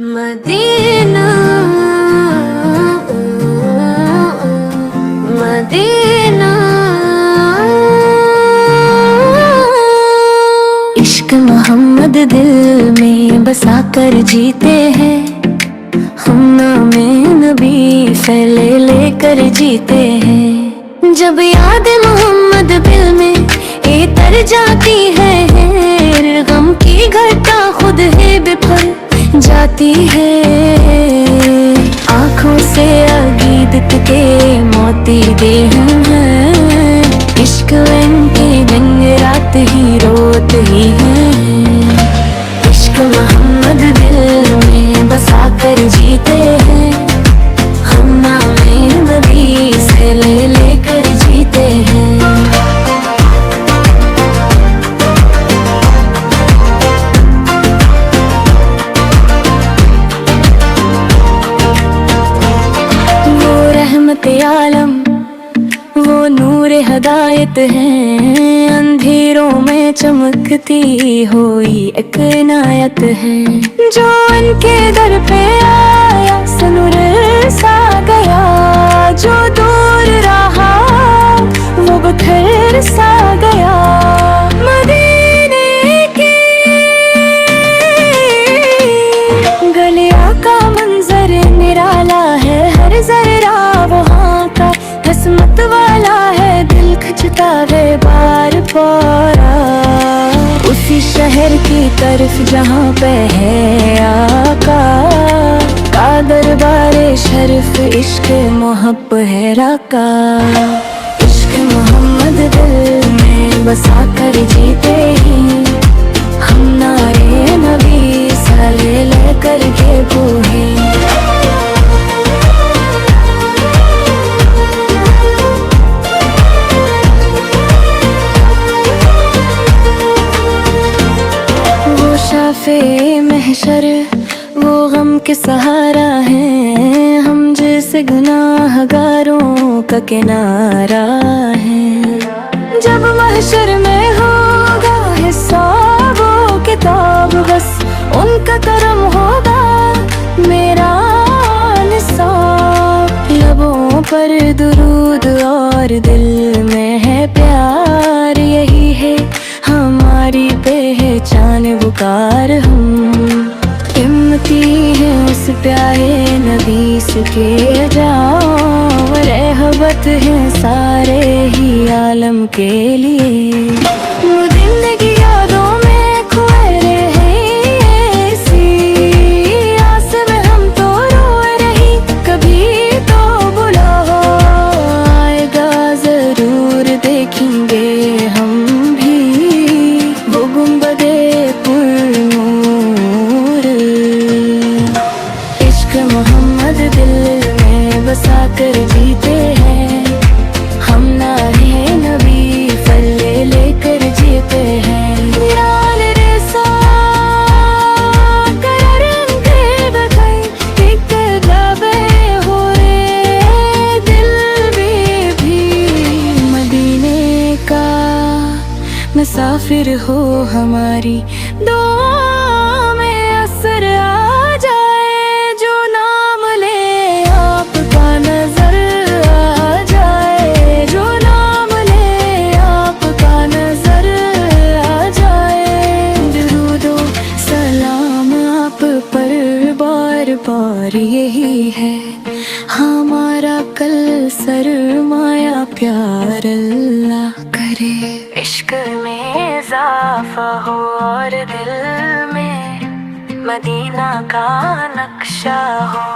Medina Medina. इश्क मोहम्मद दिल में बसा कर जीते हैं हम, नामे नबी फैले लेकर जीते हैं। जब याद मोहम्मद दिल में तर जाती है, गम की घटा खुद है बिफर जाती है। आँखों से अगीदत के मोती दे हैं, इश्क की दिन रात ही रोत ही है। इश्क मोहम्मद दिल में बसा कर जीते हैं हम, नामे नबी से ले लेकर जीते हैं। आलम वो नूर हदायत है, अंधेरों में चमकती हुई एक इनायत है। जो उनके दर पे आया सनूर सा गया, जो दूर रहा वो बखर सा गया। मदीने की गलियां का मंजर निराला है, हर जरा वहाँ का किस्मत वाला है, दिल खचता है बार बार। उसी शहर की तरफ जहाँ पे है आका का दरबारे शर्फ, इश्क मोहब्बत है राका। इश्क मोहम्मद दिल में बसा कर जीते ही हम, नारे नबी साले लेकर के बूहे। शाफे महशर वो गम के सहारा है, हम जैसे गुनाहगारों का किनारा है। जब महशर में होगा हिसाब वो किताब, बस उनका करम होगा मेरा निसाब। लबों पर दुरूद और दिल में है प्यार, यही है हमारी पहचान पुकार। हम हिम्मती है उस प्यारे नबी के जाओ, रहमत है सारे ही आलम के लिए। जिंदगी यादों में खोए रहे ऐसी आस में हम तो रोए रही, कभी तो बुलाओ आएगा जरूर देखेंगे हम भी वो गुंबदे पुरनूर। इश्क मोहम्मद दिल में बसा कर जीते हैं हम, नारे नबी फले लेकर जीते हैं। निराल रेसा करंगे बखर एक दबे हुए दिल भी मदीने का मुसाफिर हो हमारी दुआ में असर आ जाए। जो नाम ले आपका नजर आ जाए, जो नाम ले आपका नजर आ जाए। दुरूदो सलाम आप पर बार बार, यही है हमारा कल सरमाया प्यार अल्लाह करे। इश्क में इजाफा हो और दिल में मदीना का नक्शा हो।